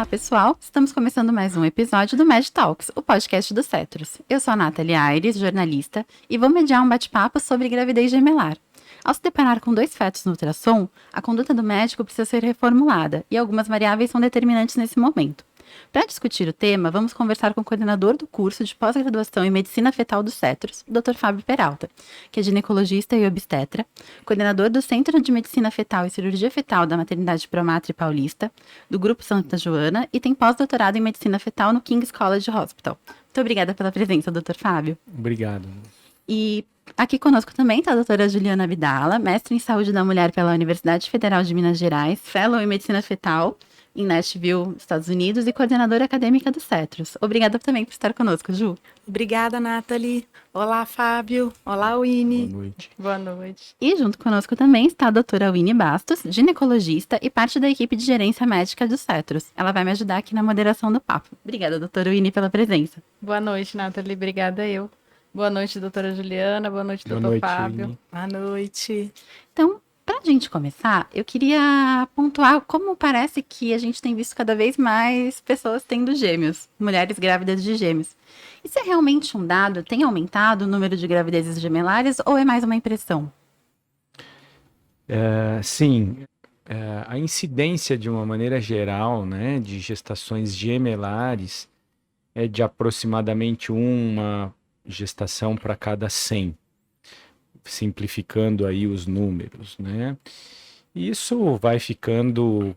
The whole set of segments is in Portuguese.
Olá, pessoal! Estamos começando mais um episódio do Med Talks, o podcast do Cetros. Eu sou a Nathalie Aires, jornalista, e vou mediar um bate-papo sobre gravidez gemelar. Ao se deparar com 2 fetos no ultrassom, a conduta do médico precisa ser reformulada e algumas variáveis são determinantes nesse momento. Para discutir o tema, vamos conversar com o coordenador do curso de pós-graduação em Medicina Fetal do Cetros, Dr. Fábio Peralta, que é ginecologista e obstetra, coordenador do Centro de Medicina Fetal e Cirurgia Fetal da Maternidade Promatre Paulista, do Grupo Santa Joana e tem pós-doutorado em Medicina Fetal no King's College Hospital. Muito obrigada pela presença, Dr. Fábio. Obrigado. E aqui conosco também está a doutora Juliana Abdala, mestre em Saúde da Mulher pela Universidade Federal de Minas Gerais, fellow em Medicina Fetal em Nashville, Estados Unidos, e coordenadora acadêmica do Cetros. Obrigada também por estar conosco, Ju. Obrigada, Nathalie. Olá, Fábio. Olá, Winnie. Boa noite. Boa noite. E junto conosco também está a doutora Winnie Bastos, ginecologista e parte da equipe de gerência médica do Cetros. Ela vai me ajudar aqui na moderação do papo. Obrigada, doutora Winnie, pela presença. Boa noite, Nathalie. Obrigada eu. Boa noite, doutora Juliana. Boa noite, doutor Fábio. Winnie. Boa noite. Então, para a gente começar, eu queria pontuar como parece que a gente tem visto cada vez mais pessoas tendo gêmeos, mulheres grávidas de gêmeos. Isso é realmente um dado? Tem aumentado o número de gravidezes gemelares ou é mais uma impressão? Sim, a incidência de uma maneira geral, né, de gestações gemelares é de aproximadamente uma gestação para cada 100, simplificando aí os números, né? Isso vai ficando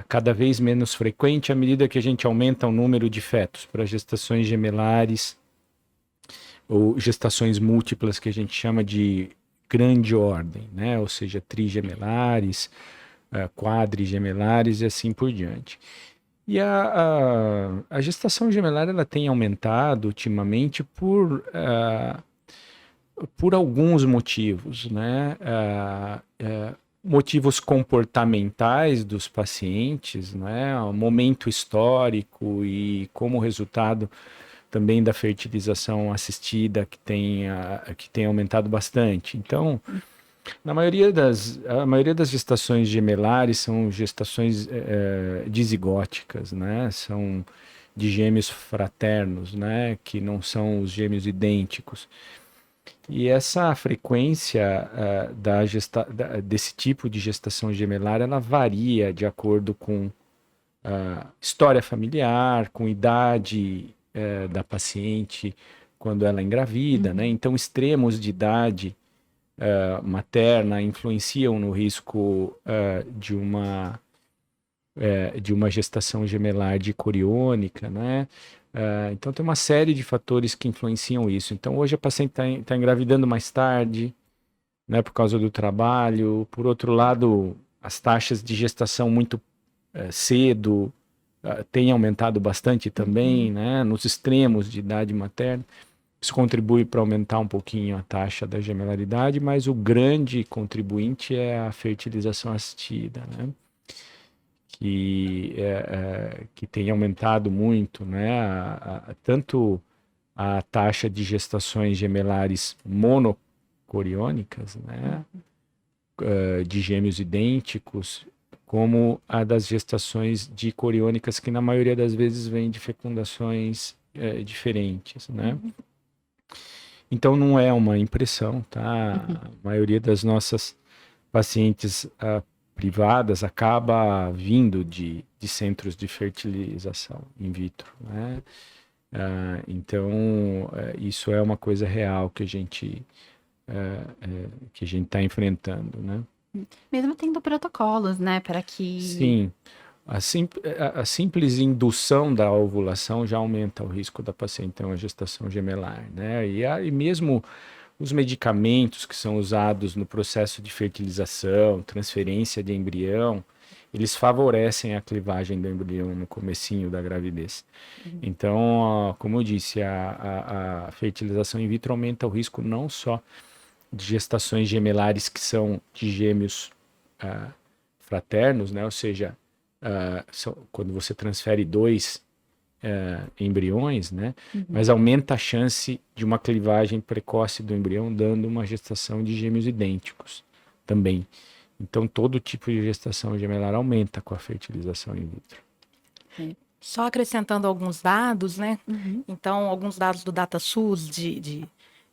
cada vez menos frequente à medida que a gente aumenta o número de fetos para gestações gemelares ou gestações múltiplas, que a gente chama de grande ordem, né? Ou seja, trigemelares, quadrigemelares e assim por diante. E a gestação gemelar ela tem aumentado ultimamente por alguns motivos, né? Motivos comportamentais dos pacientes, né? O momento histórico e como resultado também da fertilização assistida que tem aumentado bastante. Então, a maioria das gestações gemelares são gestações dizigóticas, né? São de gêmeos fraternos, né? Que não são os gêmeos idênticos. E essa frequência desse tipo de gestação gemelar, ela varia de acordo com história familiar, com idade da paciente quando ela engravida, né? Então, extremos de idade materna influenciam no risco de uma gestação gemelar dicoriônica, né? Então tem uma série de fatores que influenciam isso. Então hoje a paciente está engravidando mais tarde, né, por causa do trabalho. Por outro lado, as taxas de gestação muito cedo têm aumentado bastante também, né, nos extremos de idade materna. Isso contribui para aumentar um pouquinho a taxa da gemelaridade, mas o grande contribuinte é a fertilização assistida, né? Que tem aumentado muito, né? Tanto a taxa de gestações gemelares monocoriônicas, né? De gêmeos idênticos, como a das gestações dicoriônicas, que na maioria das vezes vem de fecundações diferentes, né? Então não é uma impressão, tá? A maioria das nossas pacientes privadas acaba vindo de centros de fertilização in vitro, né? Então isso é uma coisa real que a gente está enfrentando, né? Mesmo tendo protocolos, né, para que... Sim, a simples indução da ovulação já aumenta o risco da paciente ter uma gestação gemelar, né? E mesmo os medicamentos que são usados no processo de fertilização, transferência de embrião, eles favorecem a clivagem do embrião no comecinho da gravidez. Então, como eu disse, a fertilização in vitro aumenta o risco não só de gestações gemelares que são de gêmeos fraternos, né? Ou seja, quando você transfere 2 embriões, né? Mas aumenta a chance de uma clivagem precoce do embrião, dando uma gestação de gêmeos idênticos também. Então, todo tipo de gestação gemelar aumenta com a fertilização in vitro. Só acrescentando alguns dados, né? Uhum. Então, alguns dados do DataSUS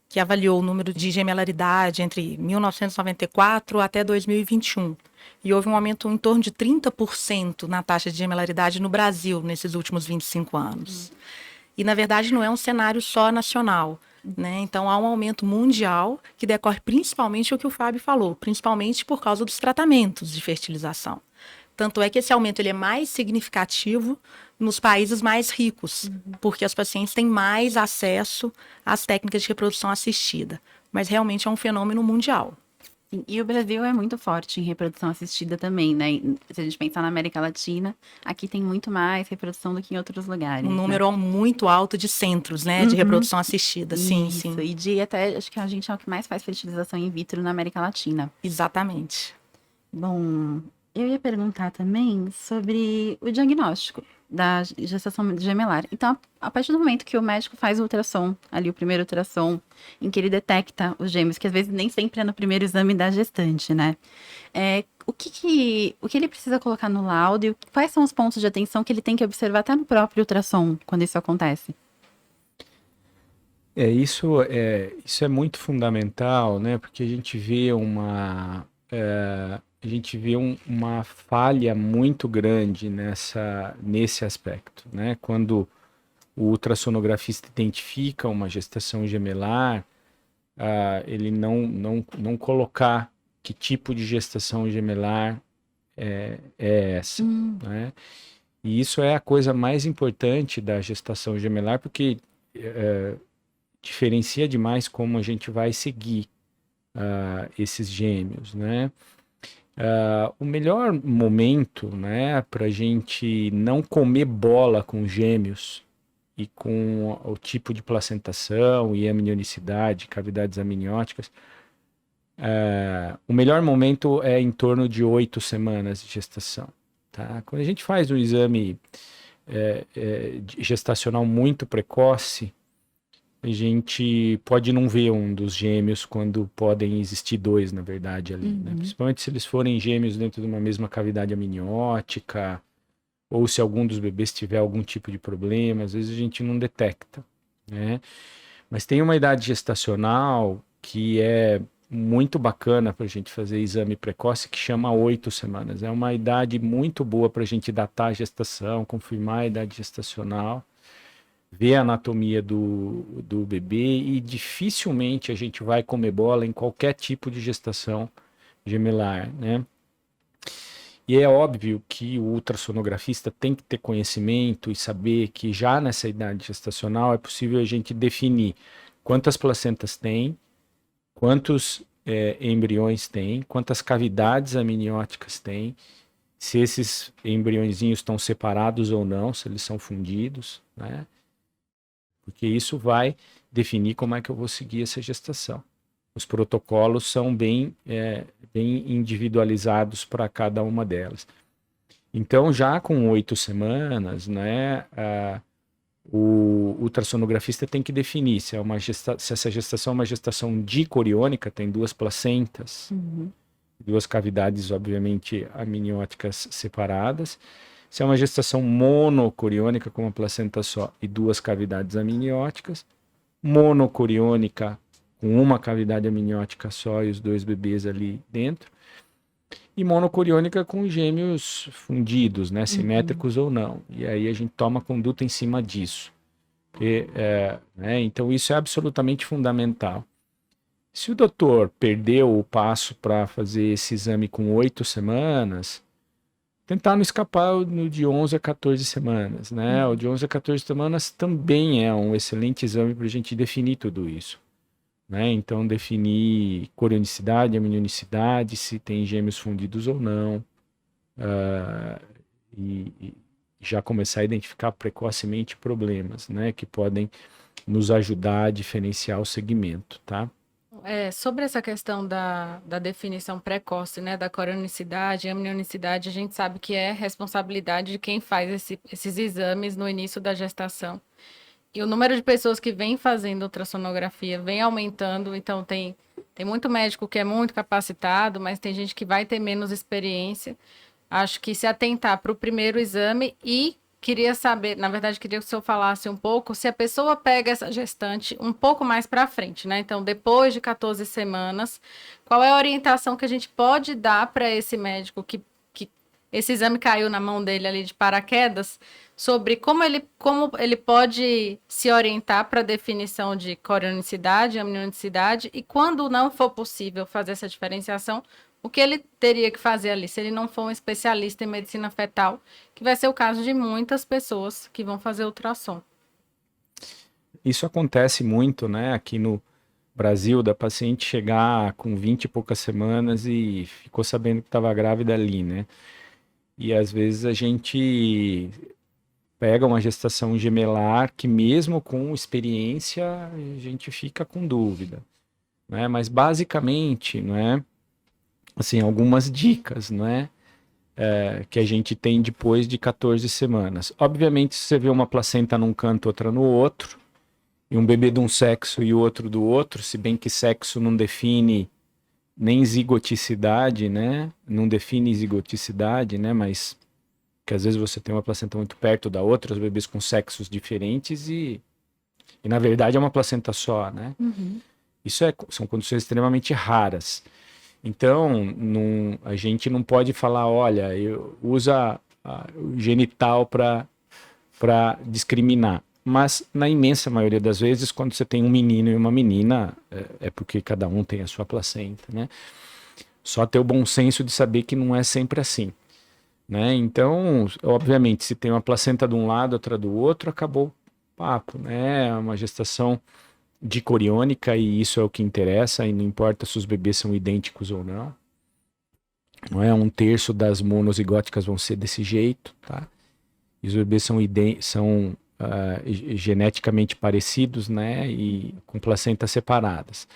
que avaliou o número de gemelaridade entre 1994 até 2021. E houve um aumento em torno de 30% na taxa de gemelaridade no Brasil nesses últimos 25 anos. E, na verdade, não é um cenário só nacional, né? Então, há um aumento mundial que decorre principalmente o que o Fábio falou, principalmente por causa dos tratamentos de fertilização. Tanto é que esse aumento ele é mais significativo nos países mais ricos, porque as pacientes têm mais acesso às técnicas de reprodução assistida. Mas realmente é um fenômeno mundial. Sim, e o Brasil é muito forte em reprodução assistida também, né? Se a gente pensar na América Latina, aqui tem muito mais reprodução do que em outros lugares. Um né? número muito alto de centros, né, de reprodução assistida. Sim, Isso, sim. e de até, acho que a gente é o que mais faz fertilização in vitro na América Latina. Exatamente. Bom, eu ia perguntar também sobre o diagnóstico da gestação gemelar. Então, a partir do momento que o médico faz o ultrassom, ali o primeiro ultrassom, em que ele detecta os gêmeos, que às vezes nem sempre é no primeiro exame da gestante, né? O que ele precisa colocar no laudo e quais são os pontos de atenção que ele tem que observar até no próprio ultrassom, quando isso acontece? Isso é muito fundamental, né? Porque a gente vê uma falha muito grande nesse aspecto, né? Quando o ultrassonografista identifica uma gestação gemelar, ele não colocar que tipo de gestação gemelar é essa, né? E isso é a coisa mais importante da gestação gemelar, porque diferencia demais como a gente vai seguir esses gêmeos, né? O melhor momento, né, para a gente não comer bola com gêmeos e com o tipo de placentação e amnionicidade, cavidades amnióticas, o melhor momento é em torno de 8 semanas de gestação. Tá? Quando a gente faz um exame gestacional muito precoce, a gente pode não ver um dos gêmeos quando podem existir dois, na verdade, ali, né? Principalmente se eles forem gêmeos dentro de uma mesma cavidade amniótica, ou se algum dos bebês tiver algum tipo de problema, às vezes a gente não detecta, né? Mas tem uma idade gestacional que é muito bacana para a gente fazer exame precoce, que chama 8 semanas. É uma idade muito boa para a gente datar a gestação, confirmar a idade gestacional, ver a anatomia do bebê, e dificilmente a gente vai comer bola em qualquer tipo de gestação gemelar, né? E é óbvio que o ultrassonografista tem que ter conhecimento e saber que já nessa idade gestacional é possível a gente definir quantas placentas tem, quantos embriões tem, quantas cavidades amnióticas tem, se esses embriõezinhos estão separados ou não, se eles são fundidos, né? Porque isso vai definir como é que eu vou seguir essa gestação. Os protocolos são bem individualizados para cada uma delas. Então, já com 8 semanas, né, o ultrassonografista tem que definir se essa gestação é uma gestação dicoriônica, tem 2 placentas, 2 cavidades, obviamente, amnióticas separadas. Se é uma gestação monocoriônica, com uma placenta só e 2 cavidades amnióticas, monocoriônica com uma cavidade amniótica só e os 2 bebês ali dentro, e monocoriônica com gêmeos fundidos, né, simétricos ou não. E aí a gente toma conduta em cima disso. Então isso é absolutamente fundamental. Se o doutor perdeu o passo para fazer esse exame com 8 semanas, tentar não escapar no de 11 a 14 semanas, né? O de 11 a 14 semanas também é um excelente exame para a gente definir tudo isso, né? Então, definir corionicidade, amnionicidade, se tem gêmeos fundidos ou não, e já começar a identificar precocemente problemas, né? Que podem nos ajudar a diferenciar o segmento, tá? Sobre essa questão da definição precoce, né, da corionicidade e amnionicidade, a gente sabe que é responsabilidade de quem faz esses exames no início da gestação. E o número de pessoas que vem fazendo ultrassonografia vem aumentando, então tem muito médico que é muito capacitado, mas tem gente que vai ter menos experiência. Acho que se atentar para o primeiro exame e queria saber, na verdade, queria que o senhor falasse um pouco se a pessoa pega essa gestante um pouco mais para frente, né? Então, depois de 14 semanas, qual é a orientação que a gente pode dar para esse médico que esse exame caiu na mão dele ali de paraquedas, sobre como ele pode se orientar para a definição de corionicidade, amnionicidade, e quando não for possível fazer essa diferenciação, o que ele teria que fazer ali, se ele não for um especialista em medicina fetal, que vai ser o caso de muitas pessoas que vão fazer ultrassom. Isso acontece muito, né, aqui no Brasil, da paciente chegar com 20 e poucas semanas e ficou sabendo que estava grávida ali, né? E às vezes a gente pega uma gestação gemelar que mesmo com experiência a gente fica com dúvida, né? Mas basicamente, né, assim, algumas dicas, né, que a gente tem depois de 14 semanas. Obviamente, se você vê uma placenta num canto, outra no outro, e um bebê de um sexo e o outro do outro, se bem que sexo não define nem zigoticidade, né? Não define zigoticidade, né? Mas que às vezes você tem uma placenta muito perto da outra, os bebês com sexos diferentes e na verdade é uma placenta só, né? Isso são condições extremamente raras. Então, a gente não pode falar, olha, usa o genital para discriminar. Mas, na imensa maioria das vezes, quando você tem um menino e uma menina, é porque cada um tem a sua placenta, né? Só ter o bom senso de saber que não é sempre assim, né? Então, obviamente, se tem uma placenta de um lado, outra do outro, acabou o papo, né? É uma gestação dicoriônica e isso é o que interessa, e não importa se os bebês são idênticos ou não. Não é? 1/3 das monozigóticas vão ser desse jeito, tá? E os bebês são geneticamente parecidos, né, e com placentas separadas.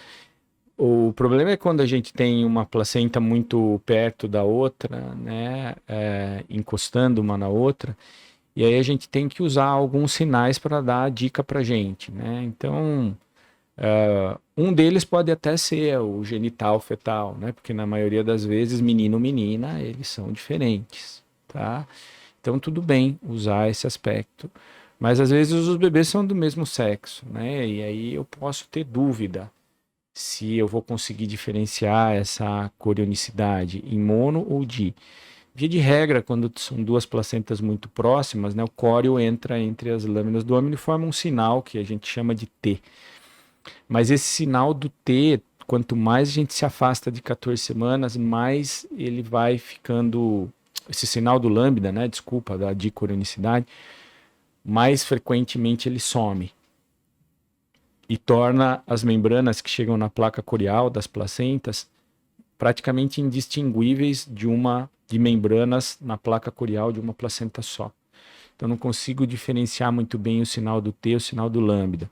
O problema é quando a gente tem uma placenta muito perto da outra, né, encostando uma na outra, e aí a gente tem que usar alguns sinais para dar a dica para a gente, né? Então, um deles pode até ser o genital fetal, né, porque na maioria das vezes menino ou menina, eles são diferentes, tá? Então tudo bem usar esse aspecto. Mas às vezes os bebês são do mesmo sexo, né? E aí eu posso ter dúvida se eu vou conseguir diferenciar essa corionicidade em mono ou di. Via de regra, quando são duas placentas muito próximas, né, o córeo entra entre as lâminas do âmino e forma um sinal que a gente chama de T. Mas esse sinal do T, quanto mais a gente se afasta de 14 semanas, mais ele vai ficando... Esse sinal do lambda, né, desculpa, da dicorionicidade, mais frequentemente ele some e torna as membranas que chegam na placa corial das placentas praticamente indistinguíveis de membranas na placa corial de uma placenta só. Então não consigo diferenciar muito bem o sinal do T e o sinal do lambda.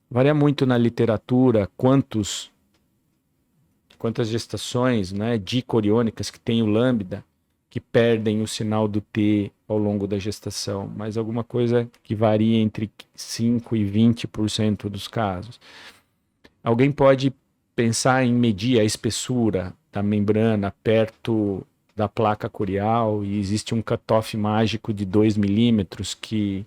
Varia muito na literatura quantas gestações, né, dicoriônicas que tem o lambda que perdem o sinal do T ao longo da gestação, mas alguma coisa que varia entre 5% e 20% dos casos. Alguém pode pensar em medir a espessura da membrana perto da placa corial e existe um cutoff mágico de 2 milímetros que...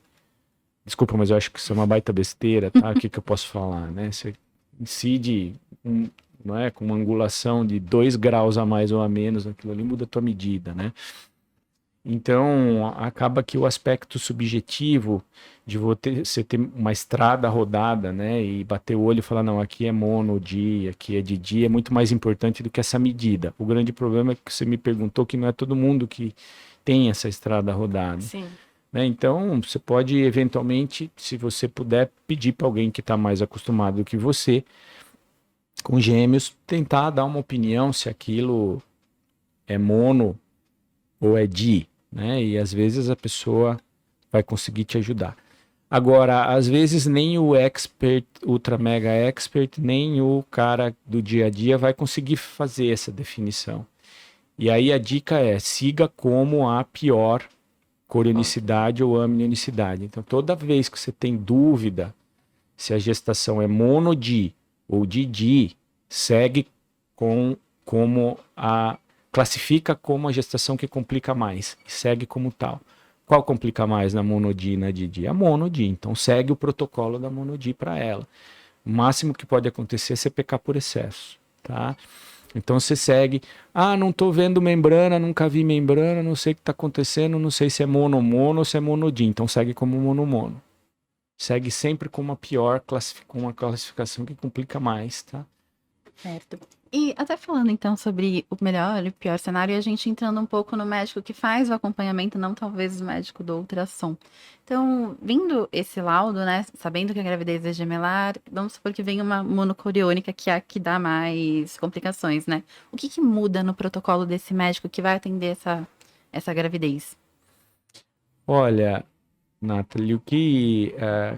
Desculpa, mas eu acho que isso é uma baita besteira, tá? O que eu posso falar, né? Você incide não é, com uma angulação de 2 graus a mais ou a menos, aquilo ali muda a tua medida, né? Então, acaba que o aspecto subjetivo de você ter uma estrada rodada, né, e bater o olho e falar, não, aqui é mono di, aqui é didi, é muito mais importante do que essa medida. O grande problema é que você me perguntou que não é todo mundo que tem essa estrada rodada. Sim. Né? Então, você pode, eventualmente, se você puder, pedir para alguém que está mais acostumado do que você, com gêmeos, tentar dar uma opinião se aquilo é mono ou é di, né? E às vezes a pessoa vai conseguir te ajudar. Agora, às vezes nem o expert, ultra mega expert, nem o cara do dia a dia vai conseguir fazer essa definição. E aí a dica é, siga como a pior corionicidade ou amnionicidade. Então, toda vez que você tem dúvida se a gestação é monodi ou didi, segue classifica como a gestação que complica mais, e segue como tal. Qual complica mais na Monodi e na Didi? A Monodi. Então segue o protocolo da Monodi para ela. O máximo que pode acontecer é você pecar por excesso, tá? Então você segue, não estou vendo membrana, nunca vi membrana, não sei o que está acontecendo, não sei se é mono-mono ou se é monodi, então segue como mono-mono. Segue sempre com uma com uma classificação que complica mais, tá? Certo. E até falando então sobre o melhor e o pior cenário, e a gente entrando um pouco no médico que faz o acompanhamento, não talvez o médico do ultrassom. Então, vindo esse laudo, né, sabendo que a gravidez é gemelar, vamos supor que venha uma monocoriônica, que é a que dá mais complicações, né? O que muda no protocolo desse médico que vai atender essa gravidez? Olha, Nathalie, o que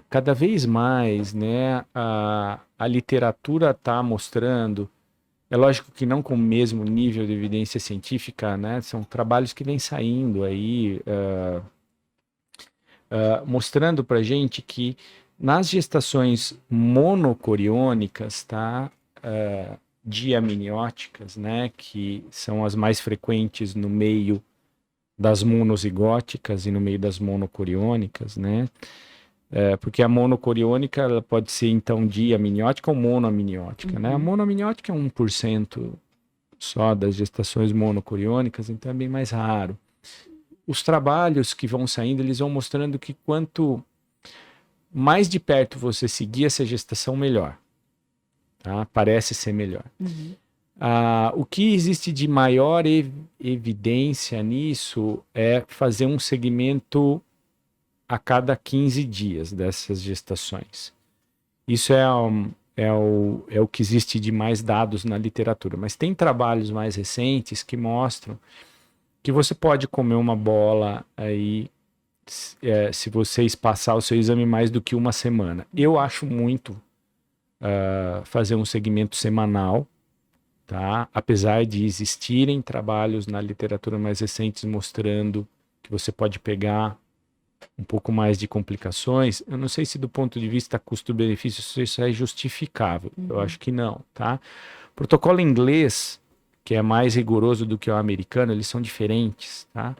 cada vez mais, né, a literatura está mostrando, é lógico que não com o mesmo nível de evidência científica, né, são trabalhos que vêm saindo aí, mostrando para gente que nas gestações monocoriônicas, tá, diamnióticas, né, que são as mais frequentes no meio das monozigóticas e no meio das monocoriônicas, né? Porque a monocoriônica ela pode ser então diamniótica ou monoamniótica, né? A monoamniótica é 1% só das gestações monocoriônicas, então é bem mais raro. Os trabalhos que vão saindo, eles vão mostrando que quanto mais de perto você seguir essa gestação, melhor. Tá? Parece ser melhor. O que existe de maior evidência nisso é fazer um segmento a cada 15 dias dessas gestações. Isso é o que existe de mais dados na literatura. Mas tem trabalhos mais recentes que mostram que você pode comer uma bola aí se você espaçar o seu exame mais do que uma semana. Eu acho muito fazer um segmento semanal, tá? Apesar de existirem trabalhos na literatura mais recentes mostrando que você pode pegar um pouco mais de complicações, eu não sei se do ponto de vista custo-benefício isso é justificável. Eu acho que não, tá? O protocolo inglês, que é mais rigoroso do que o americano, eles são diferentes, tá?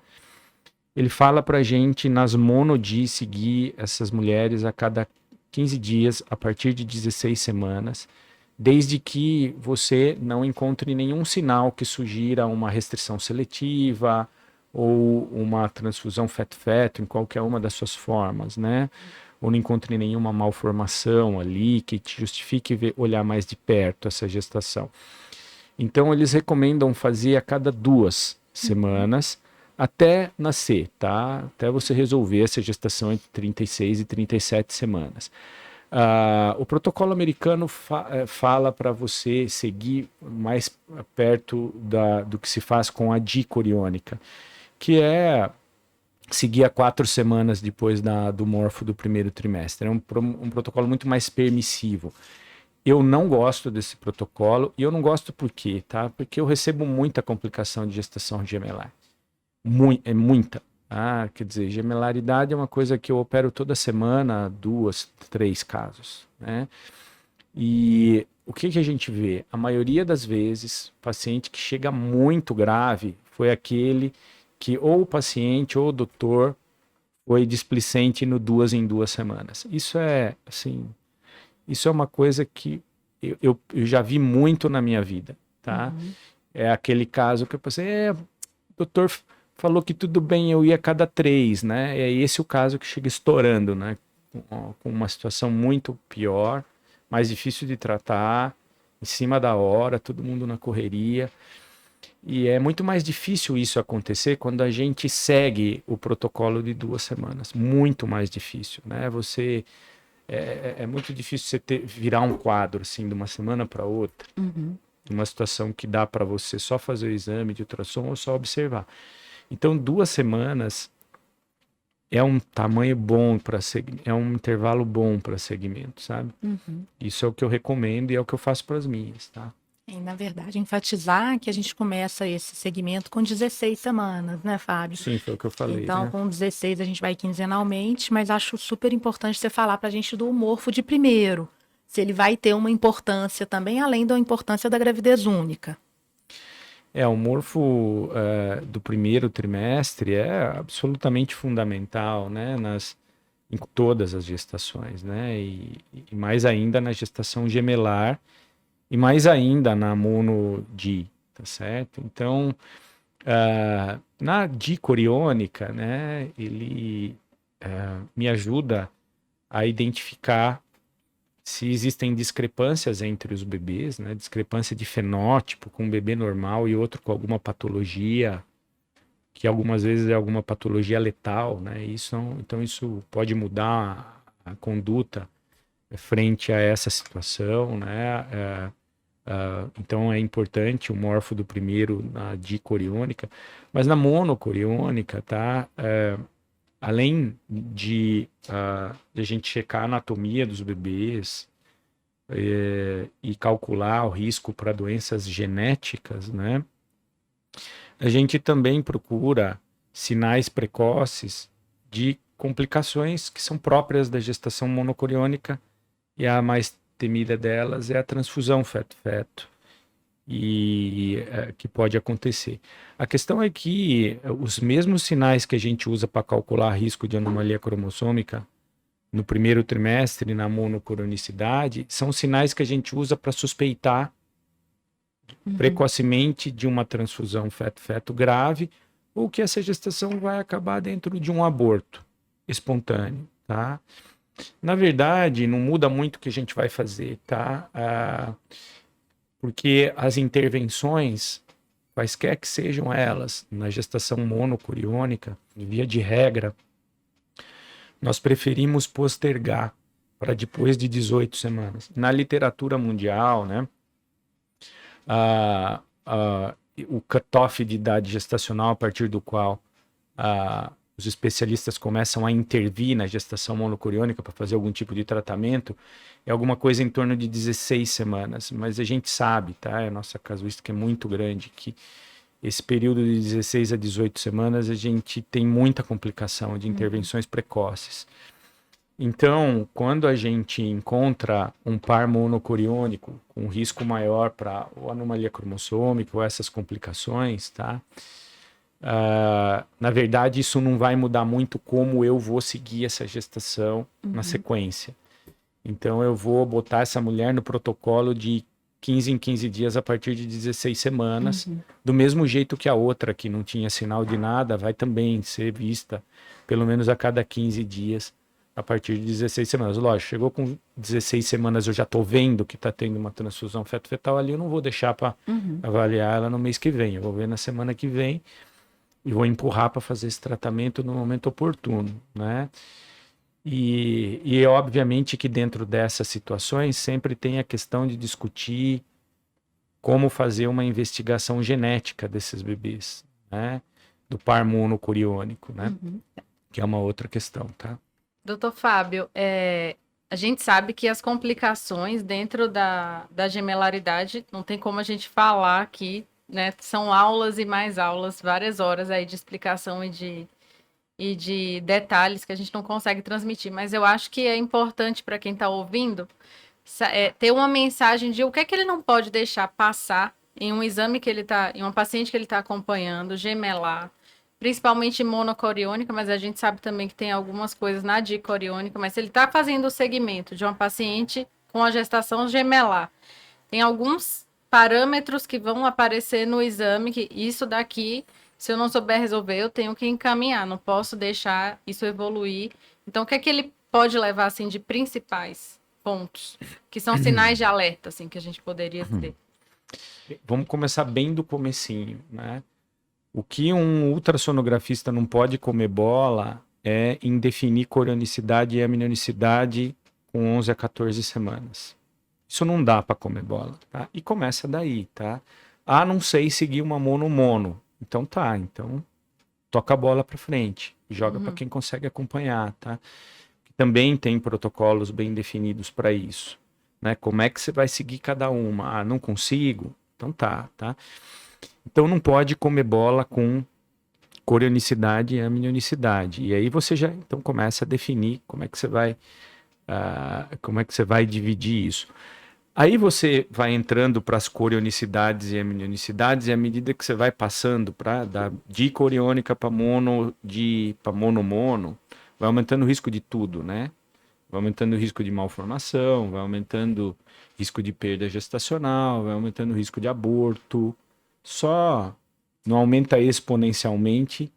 Ele fala pra gente nas monodi seguir essas mulheres a cada 15 dias, a partir de 16 semanas, desde que você não encontre nenhum sinal que sugira uma restrição seletiva ou uma transfusão feto-feto em qualquer uma das suas formas, né? Ou não encontre nenhuma malformação ali que te justifique olhar mais de perto essa gestação. Então, eles recomendam fazer a cada 2 semanas até nascer, tá? Até você resolver essa gestação entre 36 e 37 semanas. O protocolo americano fala para você seguir mais perto do que se faz com a dicoriônica, que é seguir a 4 semanas depois do morfo do primeiro trimestre. É um protocolo muito mais permissivo. Eu não gosto desse protocolo, e eu não gosto por quê, tá? Porque eu recebo muita complicação de gestação gemelar. Muita. Quer dizer, gemelaridade é uma coisa que eu opero toda semana, 2, 3 casos, né? E o que a gente vê? A maioria das vezes, paciente que chega muito grave foi aquele que ou o paciente ou o doutor foi displicente no 2 em 2 semanas. Isso é, assim, isso é uma coisa que eu já vi muito na minha vida, tá? É aquele caso que eu pensei, o doutor falou que tudo bem, eu ia a cada 3, né? É esse o caso que chega estourando, né? Com uma situação muito pior, mais difícil de tratar, em cima da hora, todo mundo na correria. E é muito mais difícil isso acontecer quando a gente segue o protocolo de 2 semanas. Muito mais difícil, né? É muito difícil você virar um quadro assim de uma semana para outra. Uma situação que dá para você só fazer o exame de ultrassom ou só observar. Então, 2 semanas é um tamanho bom para é um intervalo bom para segmento, sabe? Isso é o que eu recomendo e é o que eu faço para as minhas, tá? E, na verdade, enfatizar que a gente começa esse segmento com 16 semanas, né, Fábio? Sim, foi o que eu falei. Então, né? com 16 a gente vai quinzenalmente, mas acho super importante você falar para a gente do morfo de primeiro, se ele vai ter uma importância também, além da importância da gravidez única. O morfo do primeiro trimestre é absolutamente fundamental, né, em todas as gestações, né, e mais ainda na gestação gemelar e mais ainda na mono-di, tá certo? Então, na dicoriônica, né, ele me ajuda a identificar se existem discrepâncias entre os bebês, né? Discrepância de fenótipo com um bebê normal e outro com alguma patologia, que algumas vezes é alguma patologia letal, né? Então isso pode mudar a conduta frente a essa situação, né? Então é importante o morfo do primeiro na dicoriônica, mas na monocoriônica, tá? Além de a gente checar a anatomia dos bebês e calcular o risco para doenças genéticas, né? A gente também procura sinais precoces de complicações que são próprias da gestação monocoriônica, e a mais temida delas é a transfusão feto-feto, que pode acontecer. A questão é que os mesmos sinais que a gente usa para calcular risco de anomalia cromossômica no primeiro trimestre na monocorionicidade são sinais que a gente usa para suspeitar precocemente de uma transfusão feto-feto grave, ou que essa gestação vai acabar dentro de um aborto espontâneo, tá? Na verdade, não muda muito o que a gente vai fazer, tá? Porque as intervenções, quaisquer que sejam elas, na gestação monocoriônica, via de regra, nós preferimos postergar para depois de 18 semanas. Na literatura mundial, né, o cutoff de idade gestacional a partir do qual os especialistas começam a intervir na gestação monocoriônica para fazer algum tipo de tratamento é alguma coisa em torno de 16 semanas, mas a gente sabe, tá? A nossa casuística é muito grande, que esse período de 16 a 18 semanas a gente tem muita complicação de intervenções precoces. Então, quando a gente encontra um par monocoriônico com risco maior para anomalia cromossômica ou essas complicações, tá? Na verdade, isso não vai mudar muito como eu vou seguir essa gestação na sequência. Então, eu vou botar essa mulher no protocolo de 15 em 15 dias a partir de 16 semanas, do mesmo jeito que a outra que não tinha sinal de nada vai também ser vista pelo menos a cada 15 dias a partir de 16 semanas. Lógico, chegou com 16 semanas, eu já estou vendo que está tendo uma transfusão feto-fetal ali, eu não vou deixar para avaliar ela no mês que vem, eu vou ver na semana que vem e vou empurrar para fazer esse tratamento no momento oportuno, né? E obviamente que dentro dessas situações sempre tem a questão de discutir como fazer uma investigação genética desses bebês, né? Do par monocoriônico, né? Que é uma outra questão, tá? Doutor Fábio, a gente sabe que as complicações dentro da gemelaridade, não tem como a gente falar aqui, né? São aulas e mais aulas, várias horas aí de explicação e de detalhes que a gente não consegue transmitir, mas eu acho que é importante para quem está ouvindo ter uma mensagem de o que é que ele não pode deixar passar em um exame que ele está, em uma paciente que ele está acompanhando, gemelar, principalmente monocoriônica, mas a gente sabe também que tem algumas coisas na dicoriônica, mas se ele está fazendo o segmento de uma paciente com a gestação gemelar, tem alguns parâmetros que vão aparecer no exame, que isso daqui, se eu não souber resolver, eu tenho que encaminhar, não posso deixar isso evoluir. Então, o que é que ele pode levar, assim, de principais pontos, que são sinais de alerta, assim, que a gente poderia ter? Vamos começar bem do comecinho, né? O que um ultrassonografista não pode comer bola é em definir corionicidade e amnionicidade com 11 a 14 semanas. Isso não dá para comer bola, tá? E começa daí, tá? Não sei seguir uma mono-mono. Então tá, então toca a bola para frente, joga para quem consegue acompanhar, tá? Também tem protocolos bem definidos para isso, né? Como é que você vai seguir cada uma? Não consigo? Então tá. Então não pode comer bola com corionicidade e amnionicidade. E aí você já então começa a definir como é que você vai dividir isso. Aí você vai entrando para as corionicidades e amnionicidades, e à medida que você vai passando para da dicoriônica para mono-mono, vai aumentando o risco de tudo, né? Vai aumentando o risco de malformação, vai aumentando o risco de perda gestacional, vai aumentando o risco de aborto. Só não aumenta exponencialmente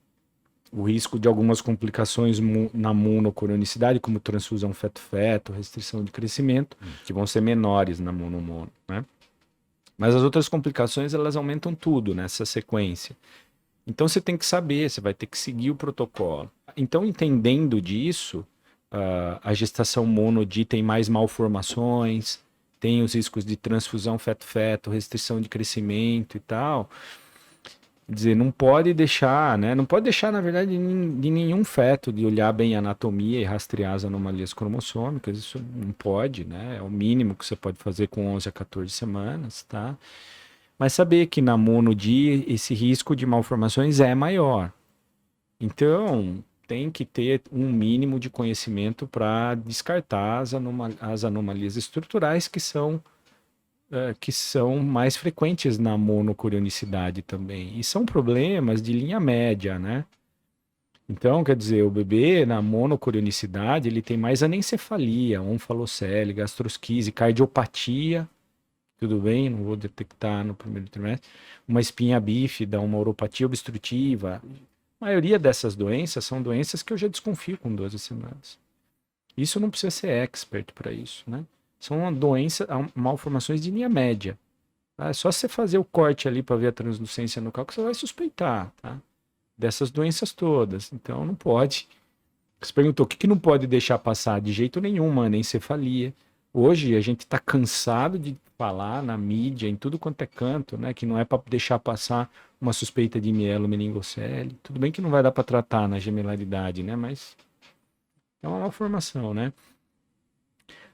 o risco de algumas complicações na monocorionicidade, como transfusão feto-feto, restrição de crescimento, que vão ser menores na mono-mono, né? Mas as outras complicações, elas aumentam tudo nessa sequência. Então você tem que saber, você vai ter que seguir o protocolo. Então, entendendo disso, a gestação mono-di tem mais malformações, tem os riscos de transfusão feto-feto, restrição de crescimento e tal. Quer dizer, não pode deixar, né? Não pode deixar, na verdade, de nenhum feto de olhar bem a anatomia e rastrear as anomalias cromossômicas. Isso não pode, né? É o mínimo que você pode fazer com 11 a 14 semanas, tá? Mas saber que na mono-di esse risco de malformações é maior. Então, tem que ter um mínimo de conhecimento para descartar as anomalias estruturais que são mais frequentes na monocorionicidade também. E são problemas de linha média, né? Então, quer dizer, o bebê na monocorionicidade, ele tem mais anencefalia, onfalocele, gastrosquise, cardiopatia, tudo bem, não vou detectar no primeiro trimestre, uma espinha bífida, uma uropatia obstrutiva. A maioria dessas doenças são doenças que eu já desconfio com 12 semanas. Isso não precisa ser expert para isso, né? São doenças, malformações de linha média. Tá? É só você fazer o corte ali para ver a translucência no cálculo, você vai suspeitar, tá? Dessas doenças todas. Então não pode. Você perguntou o que não pode deixar passar? De jeito nenhum, uma anencefalia. Hoje a gente está cansado de falar na mídia, em tudo quanto é canto, né? Que não é para deixar passar uma suspeita de mielomeningocele. Tudo bem que não vai dar para tratar na gemelaridade, né? Mas é uma malformação, né?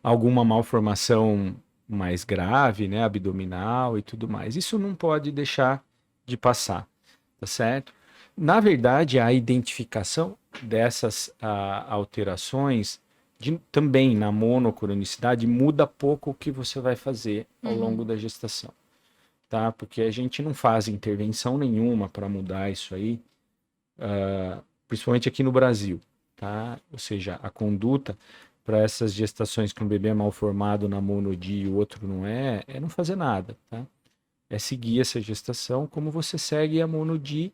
Alguma malformação mais grave, né, abdominal e tudo mais. Isso não pode deixar de passar, tá certo? Na verdade, a identificação dessas alterações também na monocronicidade muda pouco o que você vai fazer ao longo da gestação, tá? Porque a gente não faz intervenção nenhuma para mudar isso aí, principalmente aqui no Brasil, tá? Ou seja, a conduta para essas gestações que um bebê é mal formado na mono-di e o outro não é não fazer nada, tá? É seguir essa gestação como você segue a mono-di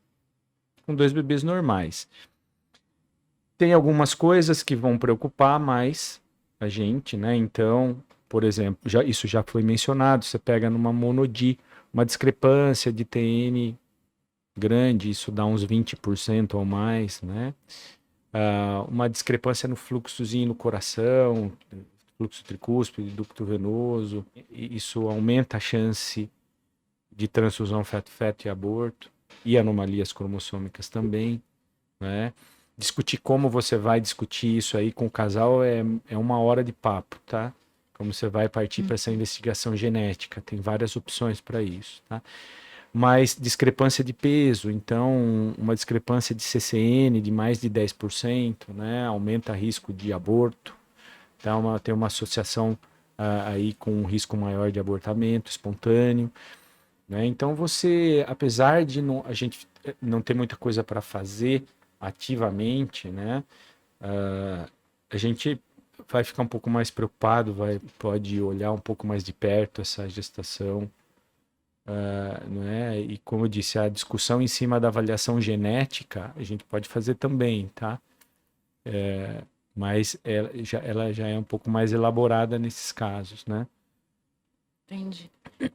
com 2 bebês normais. Tem algumas coisas que vão preocupar mais a gente, né? Então, por exemplo, isso já foi mencionado, você pega numa mono-di uma discrepância de TN grande, isso dá uns 20% ou mais, né? Uma discrepância no fluxozinho no coração, fluxo tricúspide, ducto venoso, isso aumenta a chance de transfusão feto-feto e aborto, e anomalias cromossômicas também, né? Discutir como você vai discutir isso aí com o casal é 1 hora de papo, tá? Como você vai partir para essa investigação genética, tem várias opções para isso, tá? Mas discrepância de peso, então uma discrepância de CCN de mais de 10%, né, aumenta risco de aborto, então tem uma associação aí com um risco maior de abortamento espontâneo, né? Então você, apesar de a gente não ter muita coisa para fazer ativamente, né, a gente vai ficar um pouco mais preocupado, pode olhar um pouco mais de perto essa gestação. Né? E como eu disse, a discussão em cima da avaliação genética a gente pode fazer também, tá? Mas ela já é um pouco mais elaborada nesses casos, né? Entendi.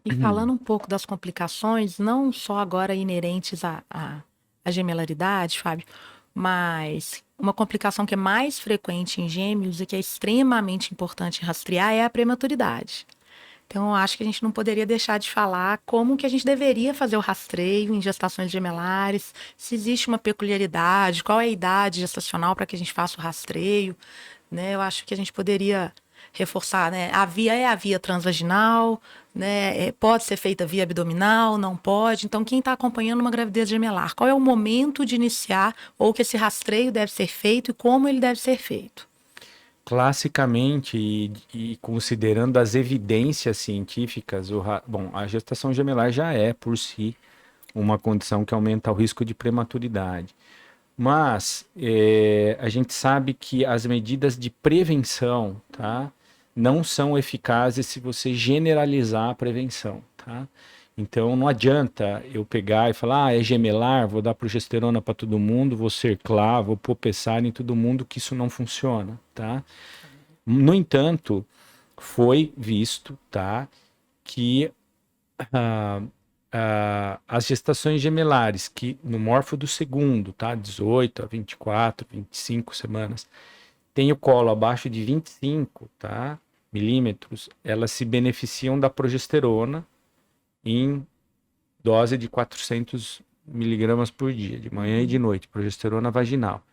E falando um pouco das complicações, não só agora inerentes à gemelaridade, Fábio, mas uma complicação que é mais frequente em gêmeos e que é extremamente importante rastrear é a prematuridade. Então, eu acho que a gente não poderia deixar de falar como que a gente deveria fazer o rastreio em gestações gemelares, se existe uma peculiaridade, qual é a idade gestacional para que a gente faça o rastreio, né? Eu acho que a gente poderia reforçar, né? A via é a via transvaginal, né? Pode ser feita via abdominal, não pode. Então, quem está acompanhando uma gravidez gemelar, qual é o momento de iniciar ou que esse rastreio deve ser feito e como ele deve ser feito? classicamente e considerando as evidências científicas, a gestação gemelar já é, por si, uma condição que aumenta o risco de prematuridade. Mas a gente sabe que as medidas de prevenção, tá, não são eficazes se você generalizar a prevenção, tá? Então não adianta eu pegar e falar, é gemelar, vou dar progesterona para todo mundo, vou cerclar, vou pôr pessário em todo mundo, que isso não funciona, tá? No entanto, foi visto, tá, que as gestações gemelares, que no morfo do segundo, tá, 18 a 24, 25 semanas, tem o colo abaixo de 25, tá, milímetros, elas se beneficiam da progesterona em dose de 400 miligramas por dia, de manhã e de noite, progesterona vaginal.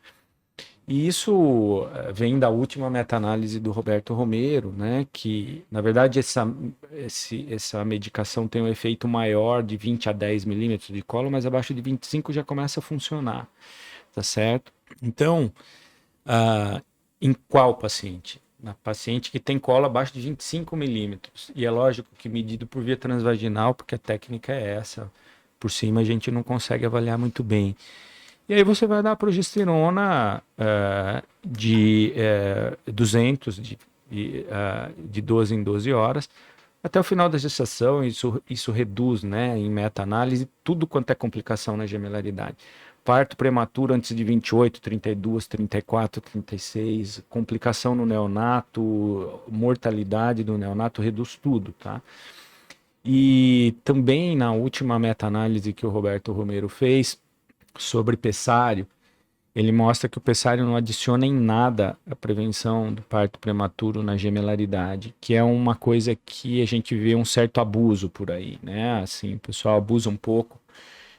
E isso vem da última meta-análise do Roberto Romero, né, que, na verdade, essa medicação tem um efeito maior de 20 a 10 milímetros de colo, mas abaixo de 25 já começa a funcionar, tá certo? Então, em qual paciente? Na paciente que tem colo abaixo de 25 milímetros. E é lógico que medido por via transvaginal, porque a técnica é essa. Por cima a gente não consegue avaliar muito bem. E aí você vai dar progesterona de 200 de 12 em 12 horas. Até o final da gestação, isso reduz, né, em meta-análise, tudo quanto é complicação na gemelaridade. Parto prematuro antes de 28, 32, 34, 36, complicação no neonato, mortalidade do neonato, reduz tudo, tá? E também na última meta-análise que o Roberto Romero fez sobre pessário, ele mostra que o pessário não adiciona em nada a prevenção do parto prematuro na gemelaridade, que é uma coisa que a gente vê um certo abuso por aí, né? Assim, o pessoal abusa um pouco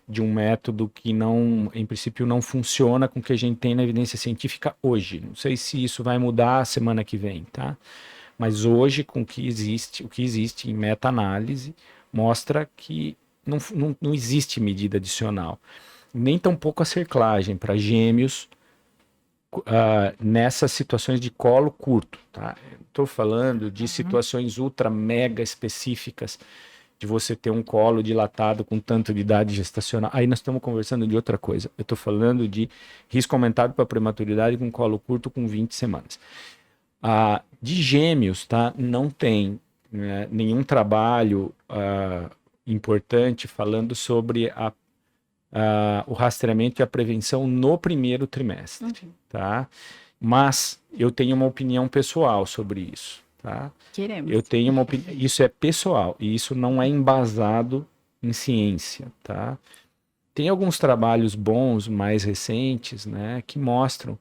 de um método que não, em princípio, não funciona com o que a gente tem na evidência científica hoje. Não sei se isso vai mudar a semana que vem, tá? Mas hoje, com o que existe em meta-análise, mostra que não existe medida adicional. Nem tampouco a cerclagem para gêmeos nessas situações de colo curto, tá? Estou falando de situações ultra mega específicas, de você ter um colo dilatado com tanto de idade gestacional. Aí nós estamos conversando de outra coisa. Eu estou falando de risco aumentado para prematuridade com colo curto com 20 semanas. De gêmeos, tá? Não tem, né, nenhum trabalho importante falando sobre o rastreamento e a prevenção no primeiro trimestre, tá? Mas eu tenho uma opinião pessoal sobre isso. Tá? Queremos. Eu tenho uma opinião, isso é pessoal e isso não é embasado em ciência, tá? Tem alguns trabalhos bons, mais recentes, né, que mostram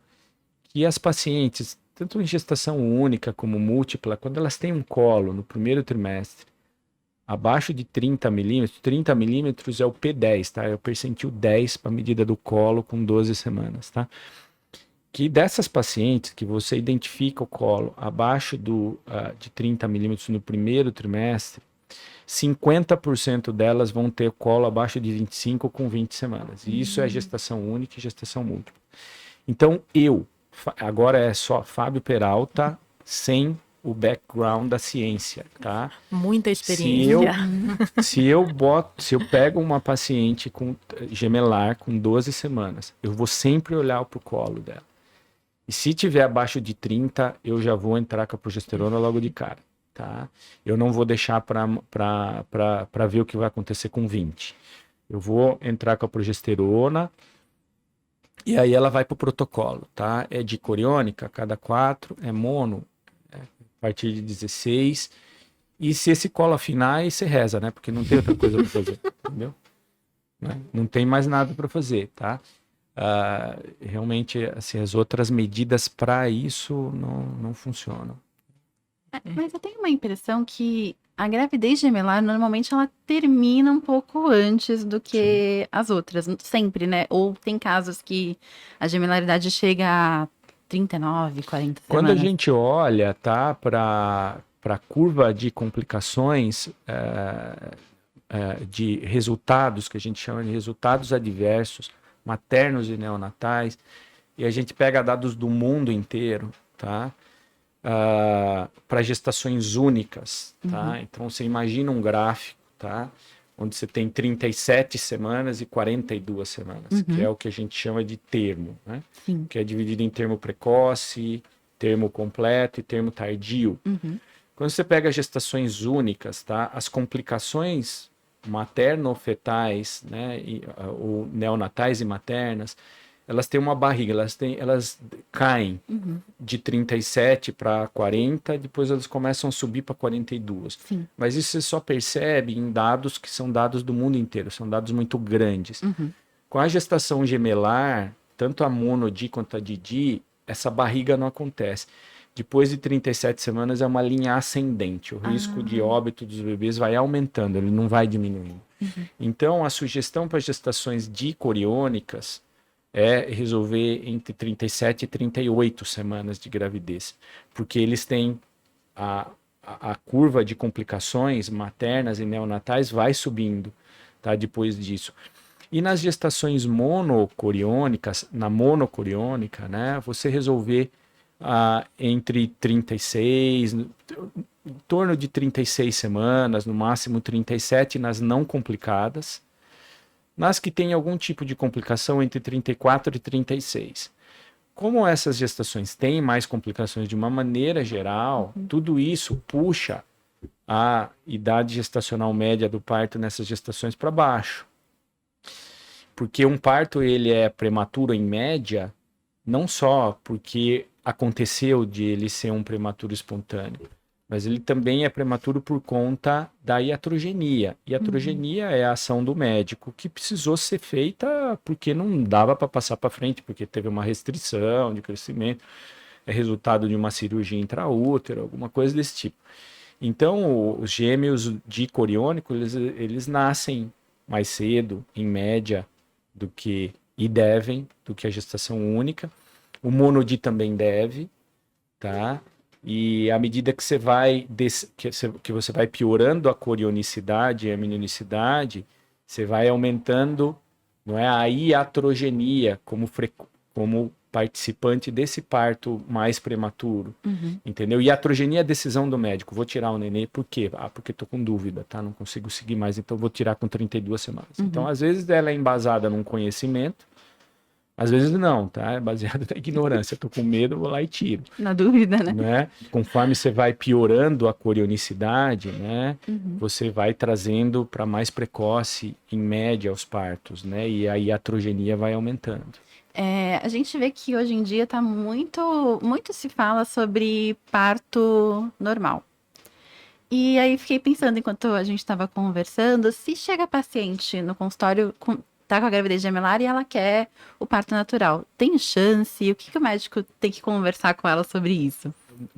que as pacientes, tanto em gestação única como múltipla, quando elas têm um colo no primeiro trimestre, abaixo de 30 milímetros é o P10, tá? É o percentil 10 para a medida do colo com 12 semanas, tá? Que dessas pacientes que você identifica o colo abaixo de 30 milímetros no primeiro trimestre, 50% delas vão ter colo abaixo de 25 com 20 semanas. E isso é gestação única e gestação múltipla. Então, agora é só Fábio Peralta, sem o background da ciência, tá? Muita experiência. Se eu pego uma paciente com gemelar com 12 semanas, eu vou sempre olhar para o colo dela. E se tiver abaixo de 30, eu já vou entrar com a progesterona logo de cara, tá? Eu não vou deixar para ver o que vai acontecer com 20. Eu vou entrar com a progesterona e aí ela vai para o protocolo, tá? É de coriônica, cada 4, é mono, a partir de 16. E se esse colo afinar, aí você reza, né? Porque não tem outra coisa para fazer, entendeu? Não tem mais nada para fazer, tá? Realmente, assim, as outras medidas para isso não funcionam. Mas eu tenho uma impressão que a gravidez gemelar, normalmente, ela termina um pouco antes do que as outras, sempre, né? Ou tem casos que a gemelaridade chega a 39, 40 semanas. Quando a gente olha, tá, para a curva de complicações, de resultados, que a gente chama de resultados adversos, maternos e neonatais, e a gente pega dados do mundo inteiro, tá? para gestações únicas, tá? Então, você imagina um gráfico, tá? Onde você tem 37 semanas e 42 semanas, que é o que a gente chama de termo, né? Sim. Que é dividido em termo precoce, termo completo e termo tardio. Quando você pega gestações únicas, tá? As complicações materno-fetais, né? Ou neonatais e maternas, elas têm uma barriga, elas caem de 37 para 40, depois elas começam a subir para 42. Sim. Mas isso você só percebe em dados que são dados do mundo inteiro, são dados muito grandes. Com a gestação gemelar, tanto a mono-DII quanto a DIDI, essa barriga não acontece. Depois de 37 semanas é uma linha ascendente, o risco de óbito dos bebês vai aumentando, ele não vai diminuindo. Então, a sugestão para gestações dicoriônicas é resolver entre 37 e 38 semanas de gravidez, porque eles têm a curva de complicações maternas e neonatais vai subindo, tá, depois disso. E nas gestações monocoriônicas, na monocoriônica, né, você resolver entre 36, em torno de 36 semanas, no máximo 37 nas não complicadas, nas que tem algum tipo de complicação entre 34 e 36. Como essas gestações têm mais complicações de uma maneira geral, tudo isso puxa a idade gestacional média do parto nessas gestações para baixo. Porque um parto ele é prematuro em média, não só porque aconteceu de ele ser um prematuro espontâneo, mas ele também é prematuro por conta da iatrogenia. Iatrogenia é a ação do médico que precisou ser feita porque não dava para passar para frente, porque teve uma restrição de crescimento, é resultado de uma cirurgia intraútero, alguma coisa desse tipo. Então, os gêmeos dicoriônicos, eles nascem mais cedo, em média, do que a gestação única. O monodi também deve, tá? E à medida que você vai piorando a corionicidade e a minionicidade, você vai aumentando, não é, a iatrogenia como participante desse parto mais prematuro, entendeu? Iatrogenia é a decisão do médico. Vou tirar o nenê, por quê? Porque estou com dúvida, tá? Não consigo seguir mais, então vou tirar com 32 semanas. Então, às vezes, ela é embasada num conhecimento, às vezes não, tá? É baseado na ignorância. Tô com medo, vou lá e tiro. Na dúvida, né? Né? Conforme você vai piorando a corionicidade, né? Você vai trazendo para mais precoce, em média, os partos, né? E a iatrogenia vai aumentando. A gente vê que hoje em dia tá muito se fala sobre parto normal. E aí fiquei pensando, enquanto a gente estava conversando, se chega a paciente no consultório tá com a gravidez gemelar e ela quer o parto natural, tem chance? O que o médico tem que conversar com ela sobre isso?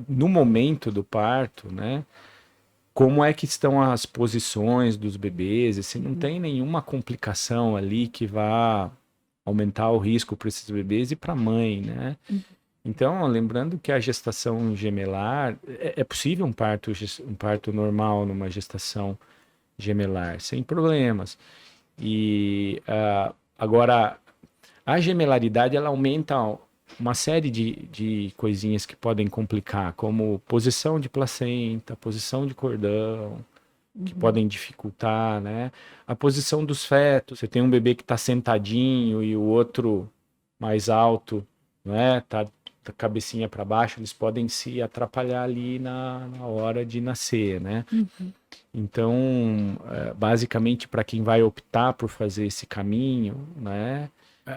No momento do parto, né? Como é que estão as posições dos bebês? E se não tem nenhuma complicação ali que vá aumentar o risco para esses bebês e para a mãe, né? Então, lembrando que a gestação gemelar, é possível um parto normal numa gestação gemelar, sem problemas. E agora, a gemelaridade, ela aumenta uma série de coisinhas que podem complicar, como posição de placenta, posição de cordão, que podem dificultar, né? A posição dos fetos, você tem um bebê que está sentadinho e o outro mais alto, né? Tá cabecinha para baixo, eles podem se atrapalhar ali na hora de nascer, né? Então, basicamente, para quem vai optar por fazer esse caminho, né?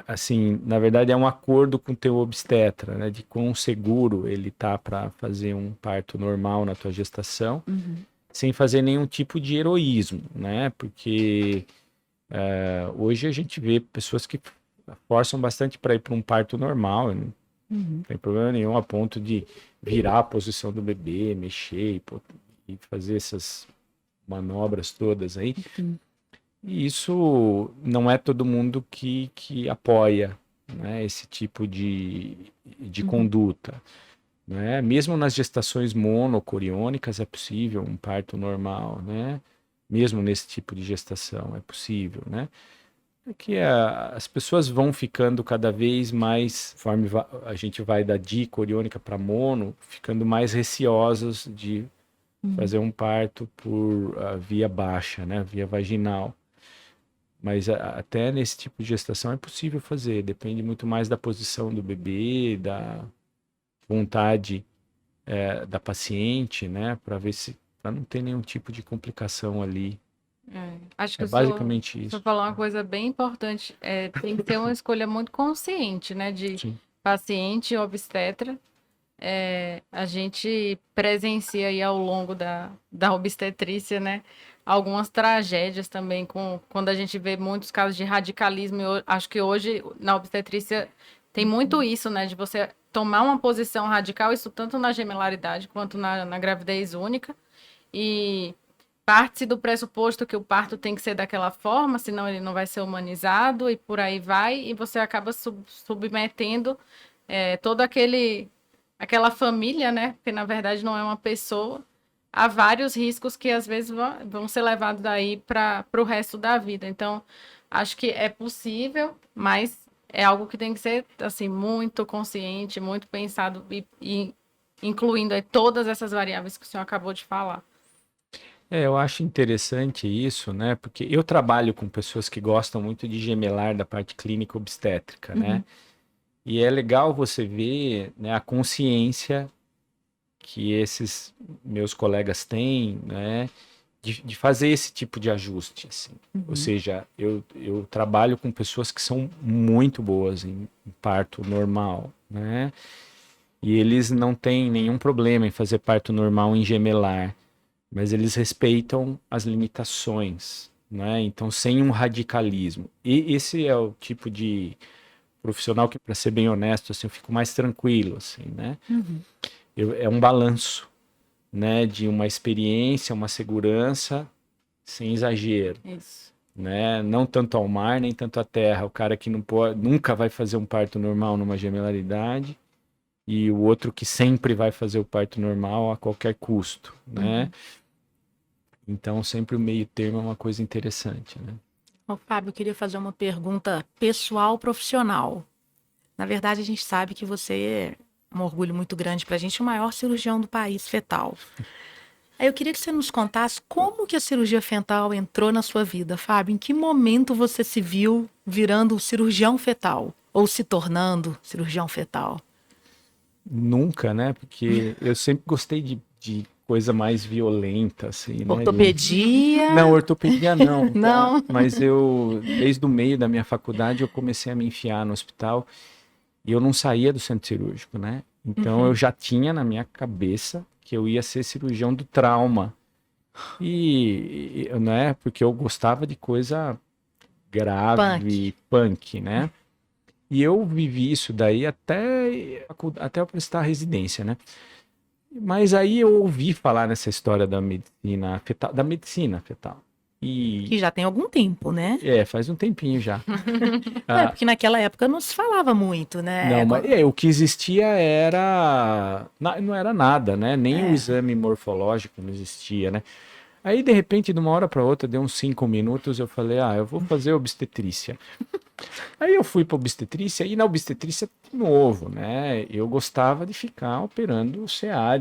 Assim, na verdade, é um acordo com o teu obstetra, né? De quão seguro ele tá para fazer um parto normal na tua gestação, sem fazer nenhum tipo de heroísmo, né? Porque hoje a gente vê pessoas que forçam bastante para ir para um parto normal, não tem problema nenhum a ponto de virar a posição do bebê, mexer e fazer essas manobras todas aí. E isso não é todo mundo que apoia, né, esse tipo de conduta. Né? Mesmo nas gestações monocoriônicas é possível um parto normal, né? Mesmo nesse tipo de gestação é possível, né? é que as pessoas vão ficando cada vez mais, conforme a gente vai da dico-oriônica para mono, ficando mais receosas de fazer um parto por via baixa, né, via vaginal. Mas até nesse tipo de gestação é possível fazer, depende muito mais da posição do bebê, da vontade da paciente, né, para não ter nenhum tipo de complicação ali. Acho que Basicamente você isso. falou uma coisa bem importante. Tem que ter uma escolha muito consciente, né? De Sim. paciente e obstetra. A gente presencia aí ao longo da obstetrícia, né? Algumas tragédias também, quando a gente vê muitos casos de radicalismo. Acho que hoje na obstetrícia tem muito isso, né? De você tomar uma posição radical, isso tanto na gemelaridade quanto na gravidez única. E parte-se do pressuposto que o parto tem que ser daquela forma, senão ele não vai ser humanizado e por aí vai, e você acaba submetendo toda aquela família, né? Porque na verdade não é uma pessoa, a vários riscos que às vezes vão ser levados daí para o resto da vida. Então, acho que é possível, mas é algo que tem que ser assim muito consciente, muito pensado e incluindo aí todas essas variáveis que o senhor acabou de falar. Eu acho interessante isso, né? Porque eu trabalho com pessoas que gostam muito de gemelar da parte clínica obstétrica, né? E é legal você ver, né, a consciência que esses meus colegas têm, né? De fazer esse tipo de ajuste, assim. Ou seja, eu trabalho com pessoas que são muito boas em parto normal, né? E eles não têm nenhum problema em fazer parto normal em gemelar. Mas eles respeitam as limitações, né? Então, sem um radicalismo. E esse é o tipo de profissional que, para ser bem honesto, assim, eu fico mais tranquilo, assim, né? É um balanço, né? De uma experiência, uma segurança, sem exagero, Isso. né? Não tanto ao mar, nem tanto à terra. O cara que não pode, nunca vai fazer um parto normal numa gemelaridade e o outro que sempre vai fazer o parto normal a qualquer custo, né? Então, sempre o meio termo é uma coisa interessante, né? Ô, Fábio, eu queria fazer uma pergunta pessoal profissional. Na verdade, a gente sabe que você é um orgulho muito grande para a gente, o maior cirurgião do país fetal. Aí eu queria que você nos contasse como que a cirurgia fetal entrou na sua vida, Fábio. Em que momento você se viu virando cirurgião fetal ou se tornando cirurgião fetal? Nunca, né? Porque eu sempre gostei de coisa mais violenta, assim, né? Ortopedia? Não, ortopedia não. Tá? Não. Mas desde o meio da minha faculdade, eu comecei a me enfiar no hospital e eu não saía do centro cirúrgico, né? Então eu já tinha na minha cabeça que eu ia ser cirurgião do trauma. Né? Porque eu gostava de coisa grave, punk, né? E eu vivi isso daí até eu prestar residência, né? Mas aí eu ouvi falar nessa história da medicina fetal. Que já tem algum tempo, né? Faz um tempinho já. Porque naquela época não se falava muito, né? Não, mas o que existia não era nada, né? Nem o exame morfológico não existia, né? Aí, de repente, de uma hora para outra, deu uns 5 minutos, eu falei, eu vou fazer obstetrícia. Aí eu fui para obstetrícia, e na obstetrícia, de novo, né? Eu gostava de ficar operando o CA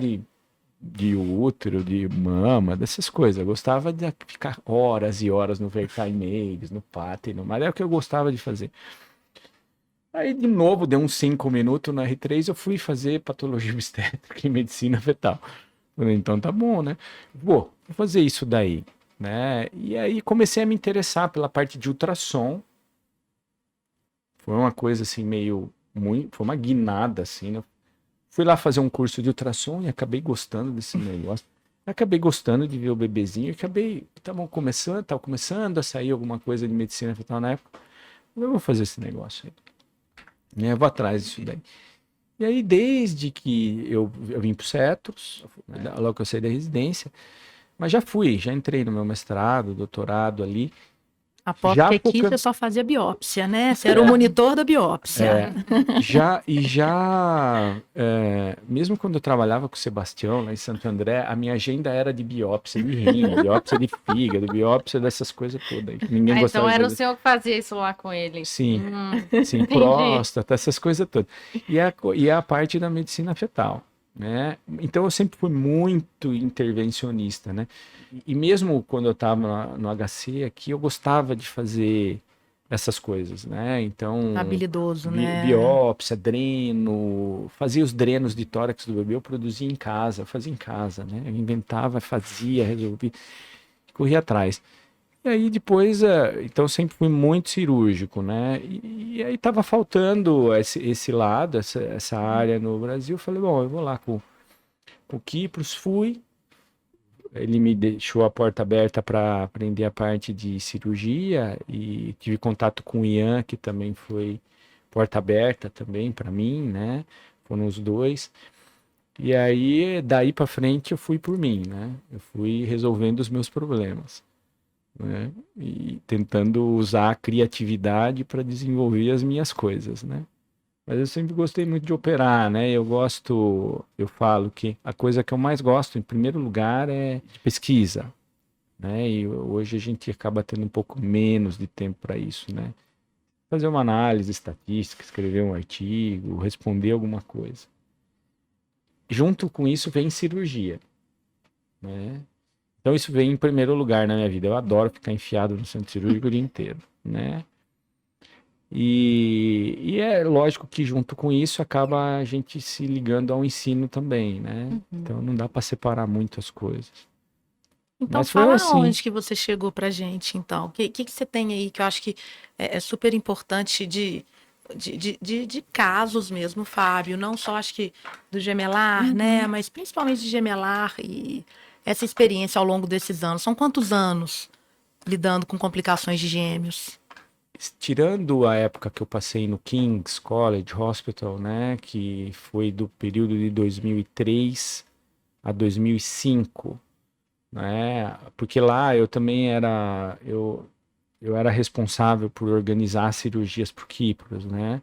de útero, de mama, dessas coisas. Eu gostava de ficar horas e horas no vertineires, no páteno, mas é o que eu gostava de fazer. Aí, de novo, deu uns 5 minutos no R3, eu fui fazer patologia obstétrica e medicina fetal. Falei, então tá bom, né? Vou fazer isso daí, né? E aí comecei a me interessar pela parte de ultrassom. Foi uma coisa assim foi uma guinada assim, né? Fui lá fazer um curso de ultrassom e acabei gostando desse negócio. Acabei gostando de ver o bebezinho e tava começando a sair alguma coisa de medicina fetal na época. Eu vou fazer esse negócio aí. Eu vou atrás disso daí. E aí, desde que eu vim pro Cetros, né, logo que eu saí da residência, mas já entrei no meu mestrado, doutorado ali. Aposto Já que aqui focando- você só fazia biópsia, né? Você era o monitor da biópsia. Mesmo quando eu trabalhava com o Sebastião lá em Santo André, a minha agenda era de biópsia de rim, biópsia de fígado, biópsia dessas coisas todas aí, que ninguém Ah, gostava então de era o fazer. senhor que fazia isso lá com ele. Sim, sim, Entendi. próstata, essas coisas todas. E a parte da medicina fetal, né? Então eu sempre fui muito intervencionista, né? E mesmo quando eu estava no HC aqui, eu gostava de fazer essas coisas, né? Então, Habilidoso, né? biópsia, dreno, fazia os drenos de tórax do bebê, eu produzia em casa, eu fazia em casa, né? Eu inventava, fazia, resolvia, corria atrás. E aí depois, então sempre fui muito cirúrgico, né? E aí tava faltando esse lado, essa área no Brasil. Eu falei, bom, eu vou lá com o Kipros, fui. Ele me deixou a porta aberta para aprender a parte de cirurgia e tive contato com o Ian, que também foi porta aberta também para mim, né? Foram os dois. E aí, daí para frente, eu fui por mim, né? Eu fui resolvendo os meus problemas, né? E tentando usar a criatividade para desenvolver as minhas coisas, né? Mas eu sempre gostei muito de operar, né? Eu falo que a coisa que eu mais gosto, em primeiro lugar, é de pesquisa, né? E hoje a gente acaba tendo um pouco menos de tempo para isso, né? Fazer uma análise estatística, escrever um artigo, responder alguma coisa. Junto com isso vem cirurgia, né? Então isso vem em primeiro lugar na minha vida. Eu adoro ficar enfiado no centro cirúrgico o dia inteiro, né? E é lógico que junto com isso acaba a gente se ligando ao ensino também, né? Então não dá para separar muito as coisas. Então Mas foi fala assim. onde que você chegou pra gente, então. O que você tem aí que eu acho que é super importante de casos mesmo, Fábio? Não só acho que do gemelar, né? Mas principalmente de gemelar e essa experiência ao longo desses anos. São quantos anos lidando com complicações de gêmeos? Tirando a época que eu passei no King's College Hospital, né, que foi do período de 2003 a 2005, né, porque lá eu também eu era responsável por organizar cirurgias por Kipros, né,